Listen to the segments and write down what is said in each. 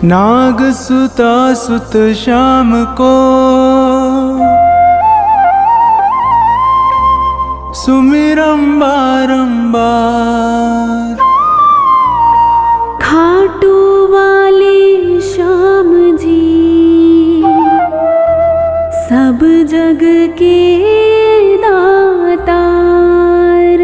नाग सुता सुत श्याम को सुमिरम बारंबार। खाटू वाले श्याम जी सब जग के दातार।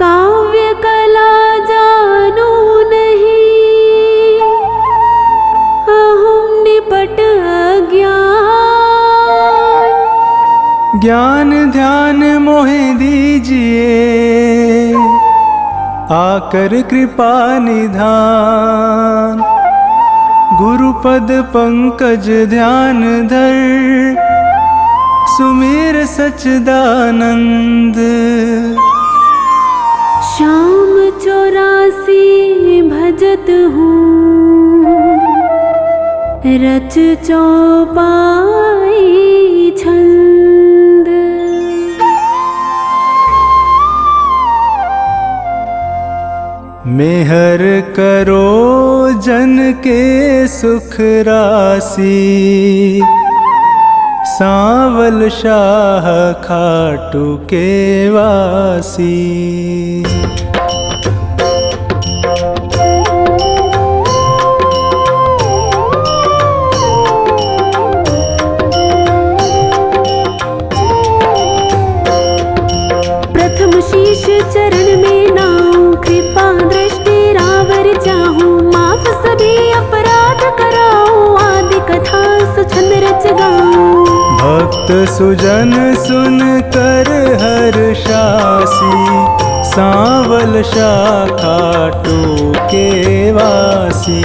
काव्य कला जानो नहीं अहम निपट अज्ञान। ज्ञान ध्यान मोहे दीजिए आकर कृपा निधान। गुरुपद पंकज ध्यान धर सुमिर सच्चिदानंद। श्याम 84 भजत हूँ रच चौपाई छंद। मेहर करो जन के सुख राशि सांवल शाह खाटू के वासी। प्रथम शीश चरण में नाऊं कृपा दृष्टि रावर चाहूं। माफ सभी अपराध कराऊं आदि कथा सुछंद रच गाऊं। भक्त सुजन सुन कर हर्षासी सांवल शाह खाटू के वासी।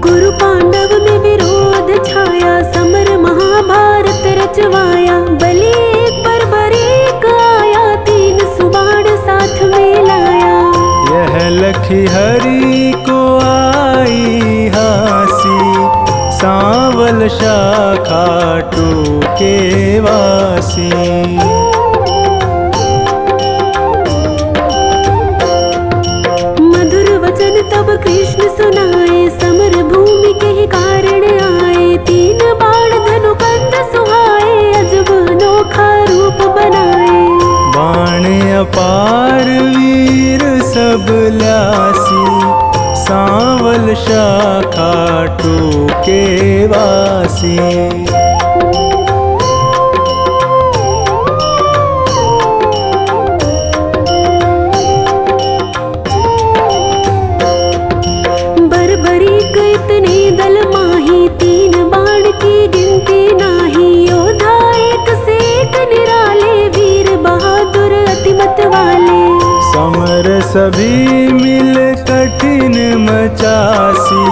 कुरु पांडव में विरोध छाया समर महाभारत रचवाया। बलि एक पर बरीक आया तीन सुबाण साथ में लाया। यह लखी हरि को आई हासी सांवल शाह खाटू के वासी। मधुर वचन तब कृष्ण सुनाए समर भूमि के ही कारण आए। तीन बाण धनु कंध सुहाए अजब अनोखा रूप बनाए। बाण अपार वीर सब ल्यासी सांवल शाह खाटू के वासी। बरबरीक इतने दल माही तीन बाण की गिनती नाही। योद्धा एक से एक निराले वीर बहादुर अतिमत वाले। समर सभी मिल कठिन मचासी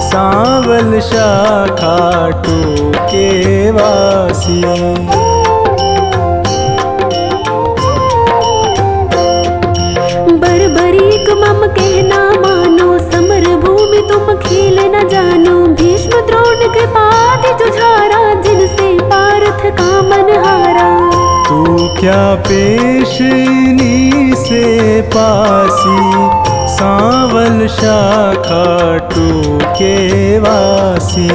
सांवल शाह खाटू के वासी। बरबरीक मम कहना मानो समर भूमि तुम खेल न जानो। भीष्म द्रोण कृपादि जुझारा जिनसे पार्थ का मन हारा। तू क्या पेशनी से पासी सांवल शाह खाटू के वासी।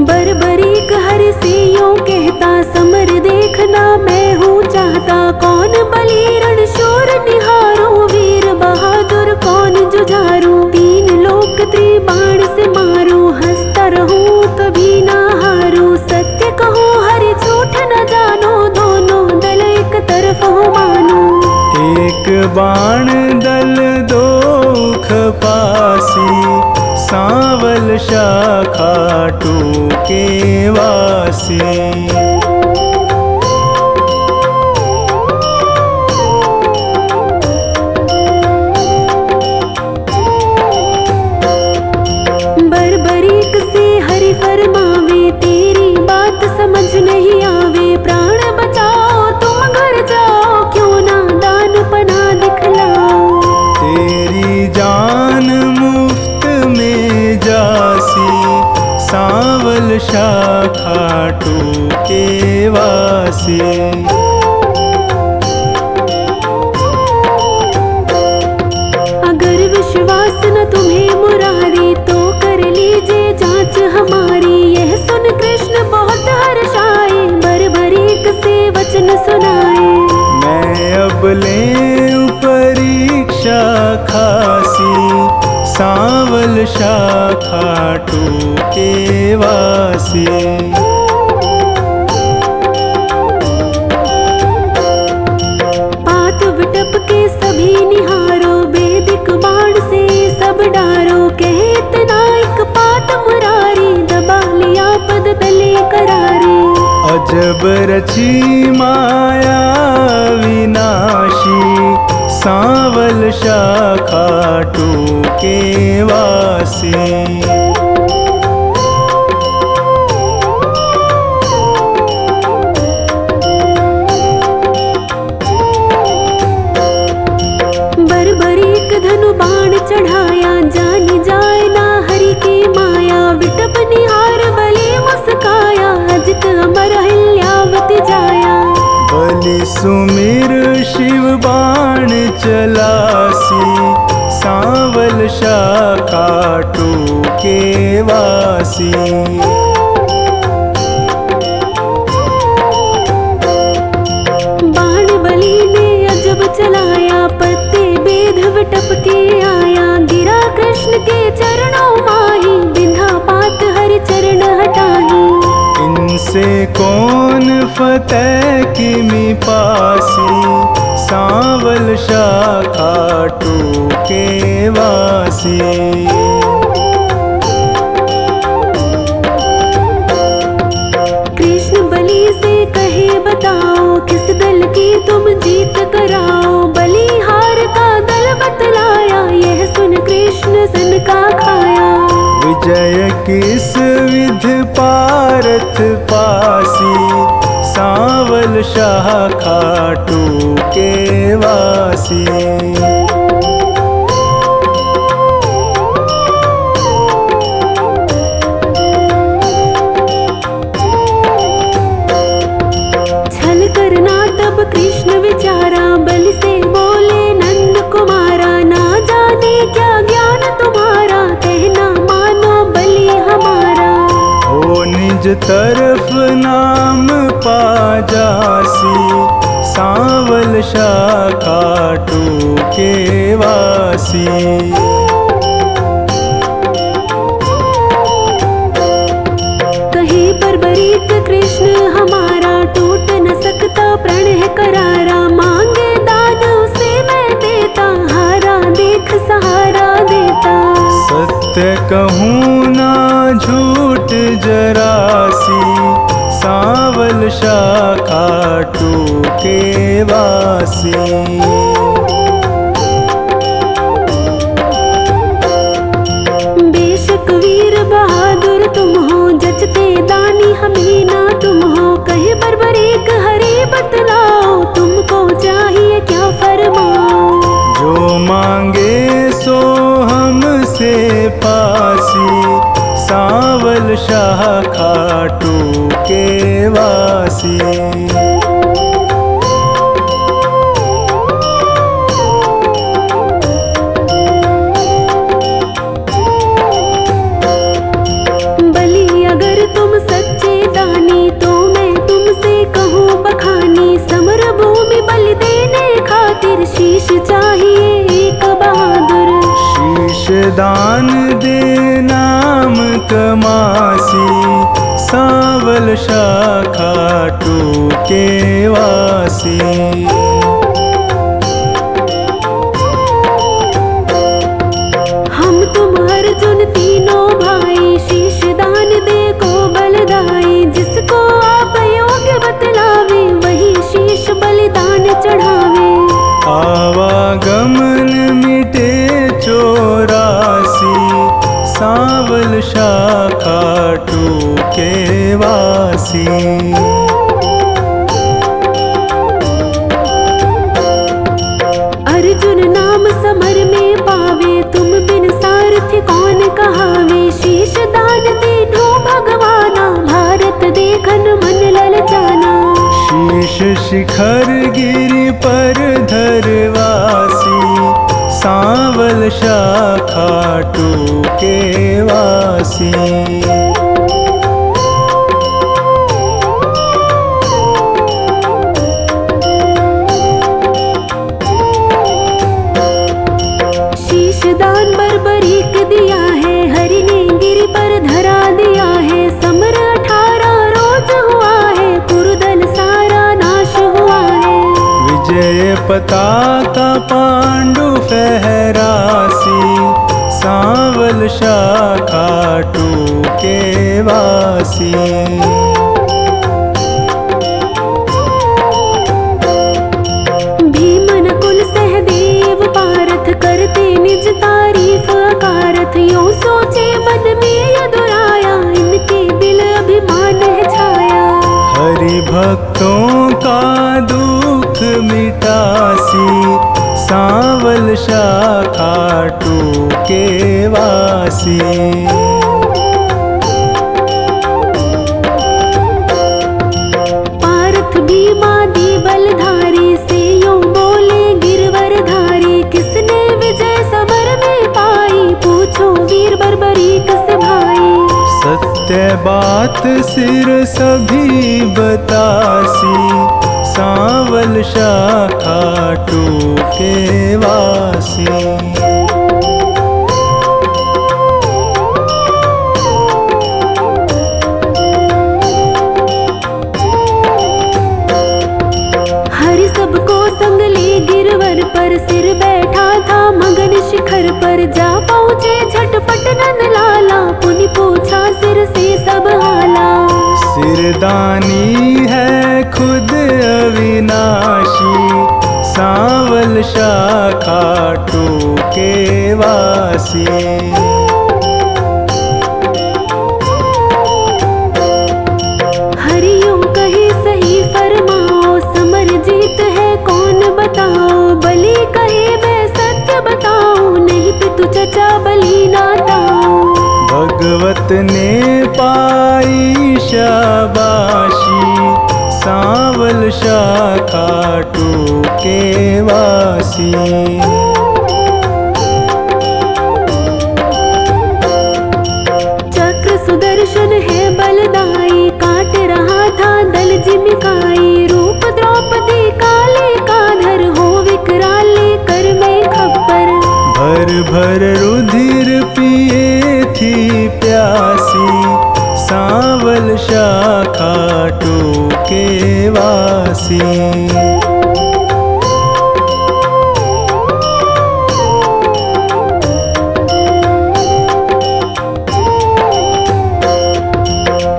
बरबरीक हरि से यूं कहता समर देखना मैं हूँ चाहता। कौन बलि रण शूर निहारो वीर बहादुर कौन जुझारू। तीन लोक त्रिबाण से मारू हंसता रहूं कभी ना हारू। सत्य कहूँ हरि झूठ न जानो दोनों दल एक तरफ हो मानो। एक बाण दल दो खपासी सांवल शाह खाटू के वासी। बरबरीक से हरि फरमावे तेरी बात समझ नहीं आवे। प्राण बचाओ तुम घर जाओ क्यों ना दान पना दिखलाओ। तेरी जान मुफ्त में जासी सांवल शाखा टूके वासी। अगर विश्वास न तुम्हें मुरारी तो कर लीजिए जांच हमारी। यह सुन कृष्ण बहुत हर्षाए, बरबरीक से वचन सुनाए। मैं अब लें परीक्षा खासी, सांवल शाखा टूके वासी। पात विटप के सभी निहारो, वैदिक बाण से सब डारो। कहे इतना एक पात मुरारी, दबा लिया पद तले करारे। अजब रची माया विनाशी, सांवल शाखा टूके वासी। बरबरीक धनु बाण चढ़ाया, जानी जाए ना हरि की माया। विटप निहार बलि मुस्काया, अजित अमर हिल्यावति जाया। बलि सुमिर शिव बाण चलासी, सांवल शाखा टूके वासी। बाण बलि ने अजब चलाया, पत्ते बेध विटप के आया। गिरा कृष्ण के चरणों माही, बिंधा पात हरि चरण हटाही। इनसे कौन फतेह किमि पासी, सांवल शाखा टूके वासी। कृष्ण बलि से कहे बताओ, किस दल की तुम जीत कराओ। बलिहार का दल बतलाया, यह सुन कृष्ण सन का खाया। विजय किस विध पारथ पासी, सांवल शाखा टूके वासी। छल करना तब कृष्ण विचारा, बलि से बोले नंद कुमारा। ना जाने क्या ज्ञान तुम्हारा, कहना मानो बलि हमारा। हो निज तरफ नाम पा जासी, सांवल शाखा टूके वासी। कहे बरबरीक कृष्ण हमारा, टूट न सकता प्रण है करारा। मांगे दान उसे मैं देता, हारा देख सहारा देता। सत्य कहूँ ना झूठ जरासी, सांवल शाखा टूके वासी। बेशक वीर बहादुर तुम हो, जचते दानी हमें ना तुम हो। कहे बरबरीक हरि बतलाओ, तुमको चाहिए क्या फरमाओ। जो मांगे सो हमसे पासी, सांवल शाखा टूके वासी। बलि अगर तुम सच्चे दानी, तो मैं तुमसे कहूँ बखानी। समर भूमि बलि देने खातिर, शीश चाहिए एक बहादुर। शीश दान दे नाम कमासी, सांवल शाखा टूके वासी। हम तुम अर्जुन तीनों भाई, शीश दान दे को बलदाई। जिसको आप योग्य बतलावे, वही शीश बलिदान चढ़ावे। आवागमन मिटे चौरासी, सांवल शाखा टूके वासी। अर्जुन नाम समर में पावे, तुम बिन सारथी कौन कहावे। शीश दान तीनों के वासी। दान बर्बरीक दिया है, हरि ने गिरि पर धरा दिया है। समर 18 रोज हुआ है, कुरुदल सारा नाश हुआ है। विजय पताका पांडु फहरासी, सांवल शाखा टूके वासी। करते निज तारीफ अकारथ, यूं सोचे मन में यदुराया, इनके दिल अभिमान है छाया। हरि भक्तों का दुख मिटासी, सांवल शाखा टूके वासी। पार्थ भीमादि बलधारी से यूं बोले गिरवर धारी, किसने विजय समर में पाई, पूछो वीर बर्बरीक से भाई। सत्य बात सिर सभी बतासी, सांवल शाखा टूके वासी। पर सिर बैठा था मगन शिखर पर, जा पहुँचे झटपट नंद लाला, पुनि पूछा सिर से सब हाला। सिरदानी है खुद अविनाशी, सांवल शाखा टूके वासी। हरियों कहे सही फरमाओ, समर जीत है कौन बताओ। बलि कहे मैं सत्य बताऊं, नहीं पितु चचा बलि नाताऊं। भगवत ने पाई शाबाशी, सांवल शाखा टूके वासी। चक्र सुदर्शन है बलदाई, काट रहा था दल जिमिकाई। रूप द्रौपदी काले का धर, हो विकराले कर में खप्पर। भर भर रुधिर पिए थी प्यासी, सांवल शाखा टूके वासी।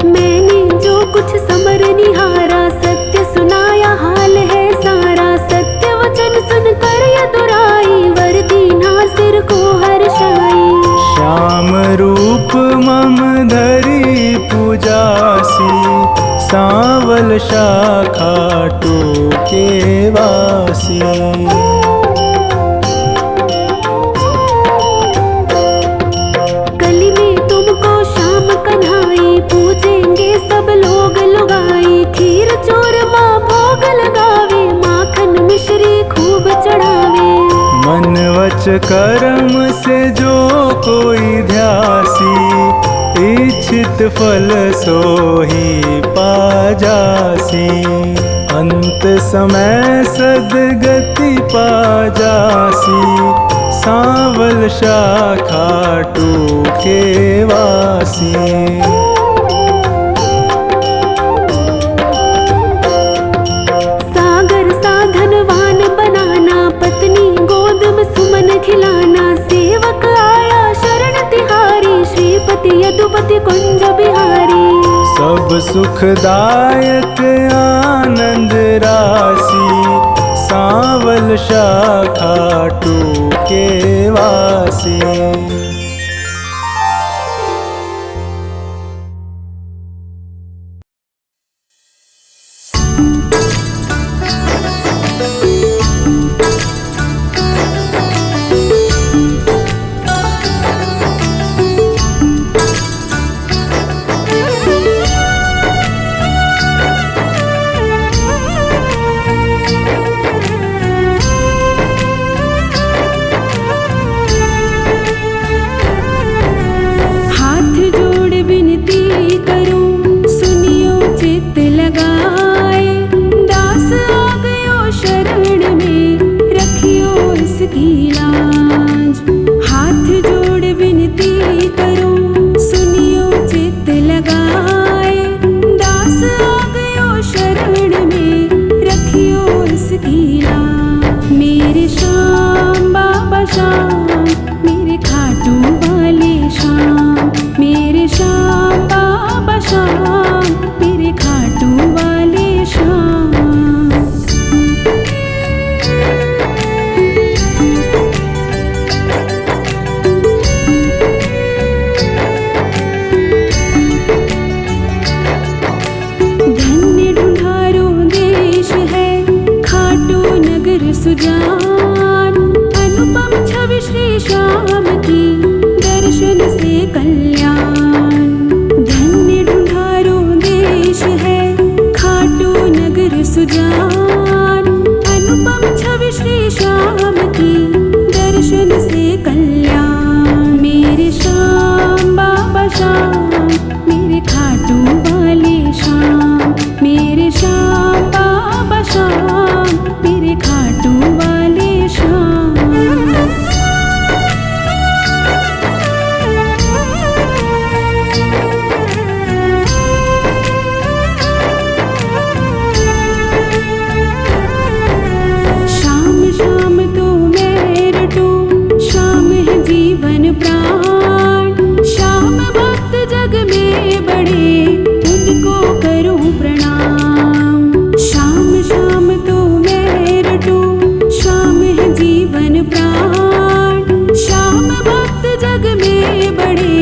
मैंने जो कुछ समर निहारा, सत्य सुनाया हाल है सारा। सत्य वचन सुनकर यदुराई, वर दीना सिर को हर्षाई। श्याम रूप मम धरी पूजासी, सांवल शाखा टूके वासी। कली में तुमको श्याम कन्हाई, पूजेंगे सब लोग लुगाई। खीर चूरमा भोग लगावे, माखन मिश्री खूब चढ़ावे। मन वच कर्म से जो कोई ध्यासी, इच्छित फल सोही पाजासी। अंत समय सदगति पाजासी, सांवल शाखा टूके वासी। सागर साधनवान बनाना, पत्नी गोद में सुमन खिलाना। सेवक आया शरण तिहारी, श्रीपति यदुपति कुंज बिहारी। सब सुखदायक आनंद राशि, सांवल शाखा टूके वासी। की लाज। हाथ जोड़ विनती करूं, सुनियो चित्त लगाए। दास आ गयो शरण में, रखियो इसकी लाज। मेरे श्याम बाबा श्याम, मेरे खाटू वाले श्याम। मेरे श्याम बाबा श्याम, मेरे खाटू वाले श्याम। धन्य ढूंढारो देश है, खाटू नगर सुजान। अनुपम छवि श्री श्याम की, दर्शन से कल्याण। धन्य ढूंढारो देश है, खाटू नगर सुजान। अनुपम छवि श्री श्याम की, दर्शन से कल्याण। मेरे श्याम बाबा श्याम, मेरे खाटू वाले श्याम। मेरे श्याम बाबा श्याम, मेरे खाटू वाले श्याम। श्याम श्याम तो मैं रटूं, श्याम है जीवन प्राण। श्याम भक्त जग में बड़े, उनको करूं प्रणाम। श्याम श्याम तो मैं रटूं, श्याम है जीवन प्राण। श्याम भक्त जग में बड़े,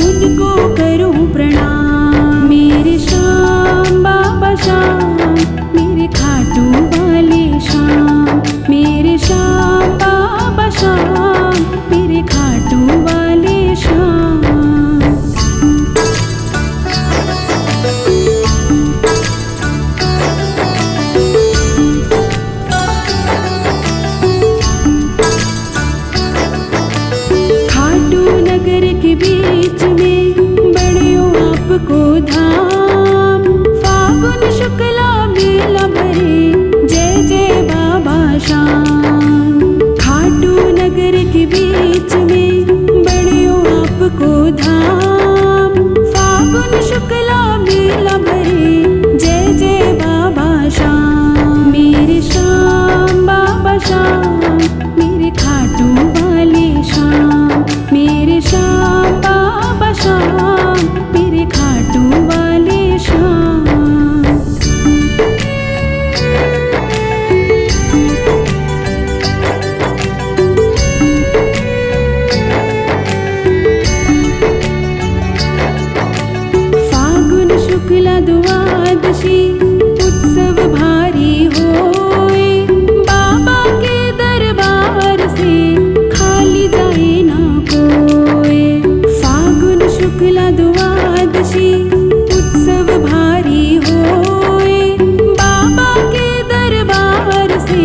उनको करूं प्रणाम। मेरे श्याम बाबा श्याम, मेरे खाटू वाले श्याम। मेरे श्याम बाबा श्याम, मेरे खाटू वाले श्याम। खाटू नगर के बीच में, बड़ियो आपको धाम। फागुन शुक्ला मेला भरे, जय जय बाबा श्याम। खाटू नगर के बीच में, बड़ियो आपको धाम। फागुन शुक्ला मेला भरे, जय जय बाबा श्याम। मेरे श्याम बाबा श्याम, मेरे खाटू वाले श्याम। मेरे श्याम बाबा श्याम, मेरे खाटू वाले श्याम। फागुन शुक्ला द्वादशी, उत्सव भारी होए। बाबा के दरबार से, खाली जाए ना कोई। फागुन शुक्ला द्वादशी, उत्सव भारी होए। बाबा के दरबार से,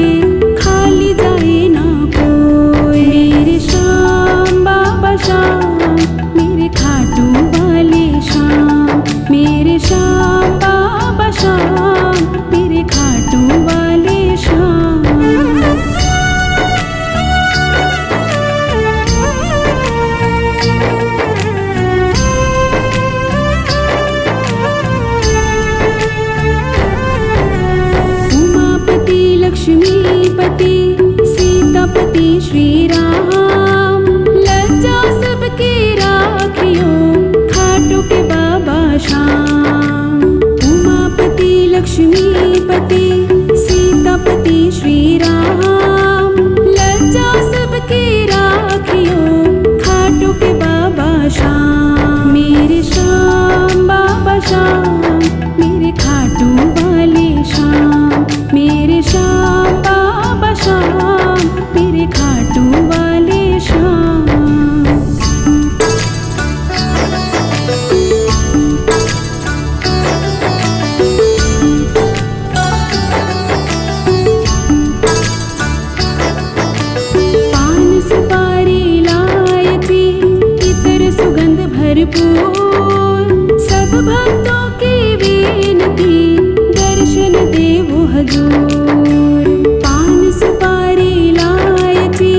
खाली जाए ना कोई। मेरे श्याम बाबा श्याम, मेरे खाटू वाले श्याम। मेरे श्याम बाबा श्याम, मेरे खाटू वाले श्याम। उमापति लक्ष्मीपति, सीतापति श्री राम। लज्जा सबकी राखियो, खाटू के बाबा श्याम। उमापति लक्ष्मीपति, सीतापति श्री राम। लज्जा सबकी राखियो, खाटू के बाबा श्याम। मेरे श्याम बाबा श्याम, मेरे खाटू वाले श्याम। मेरे श्याम बाबा श्याम, मेरे खाटू वाले श्याम। पान सुपारी इलायची, इतर सुगंध भरपूर। सब भक्तों की विनती, दर्शन देवो हजूर। पान सुपारी इलायची,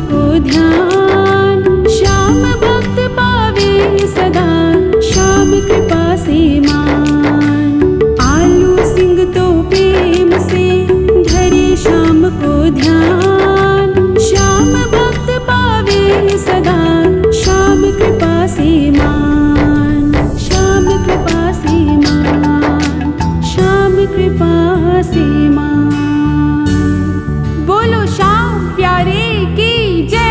को ध्यान। श्याम भक्त पावे सदा श्याम कृपा से मान। आलू सिंह तो प्रेम से धरे श्याम को ध्यान। श्याम भक्त पावे सदा श्याम कृपा से मान। श्याम कृपा से मान। श्याम कृपा से मान। बोलो श्याम प्यारे की जय।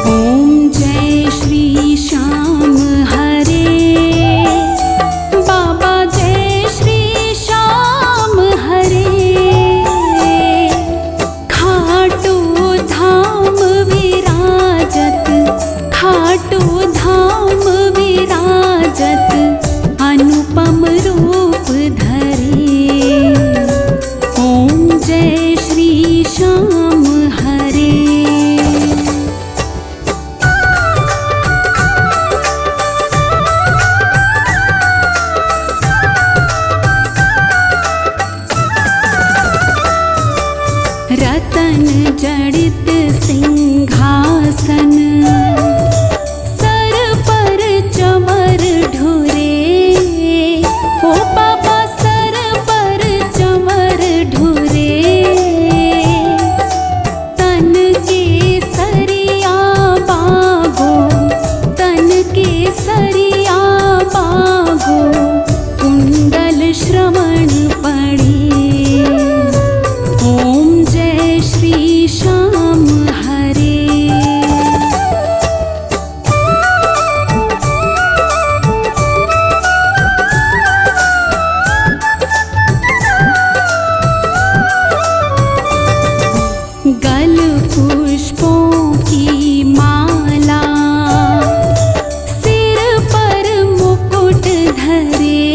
ओम जय श्री श्याम हरे। बाबा जय श्री श्याम हरे। खाटू धाम विराजत, खाटू धाम विराजत, अनुपम रूप धरे। ओम जय श्री श्याम हरे। रतन जड़ित सिंहासन, सर पर चमर ढुरे। ओ बाबा सर पर चमर ढुरे। तन के सरिया बागो, तन के सरिया बागो, कुंडल श्रवण पड़ी। ओम जय श्री श्याम हरे। गल पुष्पों की माला, सिर पर मुकुट धरे।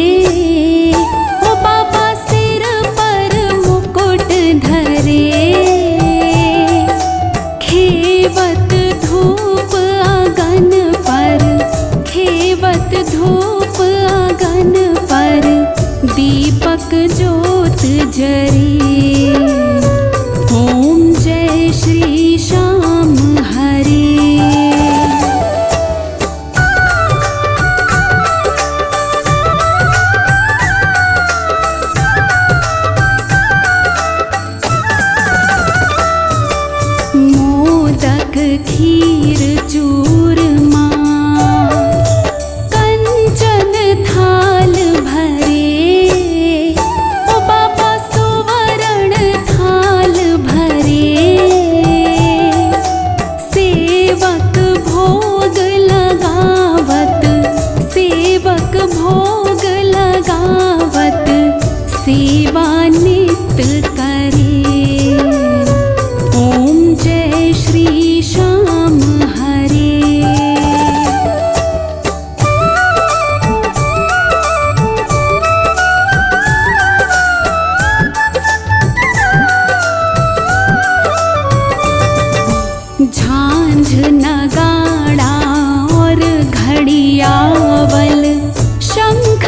ओ बाबा सिर पर मुकुट धरे। खेवत धूप अगन पर, खेवत धूप अगन पर, दीपक ज्योत जरी। ओम जय श्री श्याम हरे। मोदक खीर चूरमा, कंचन थाल भरे। ओ बाबा सुवर्ण थाल भरे। सेवक भोग लगावत, सेवक भोग लगावत, सेवा नित करे। ओम जय श्री श्याम हरे। झांझ नगाड़ा और घड़ियावल, शंख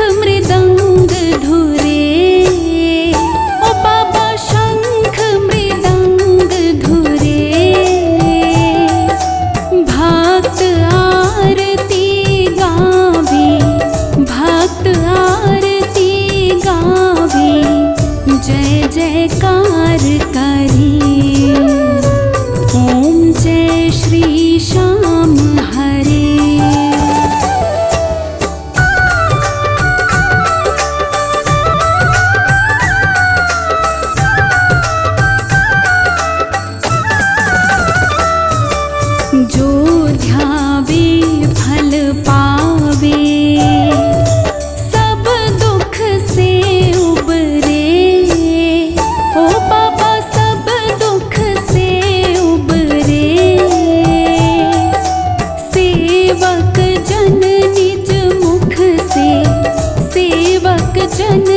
बचन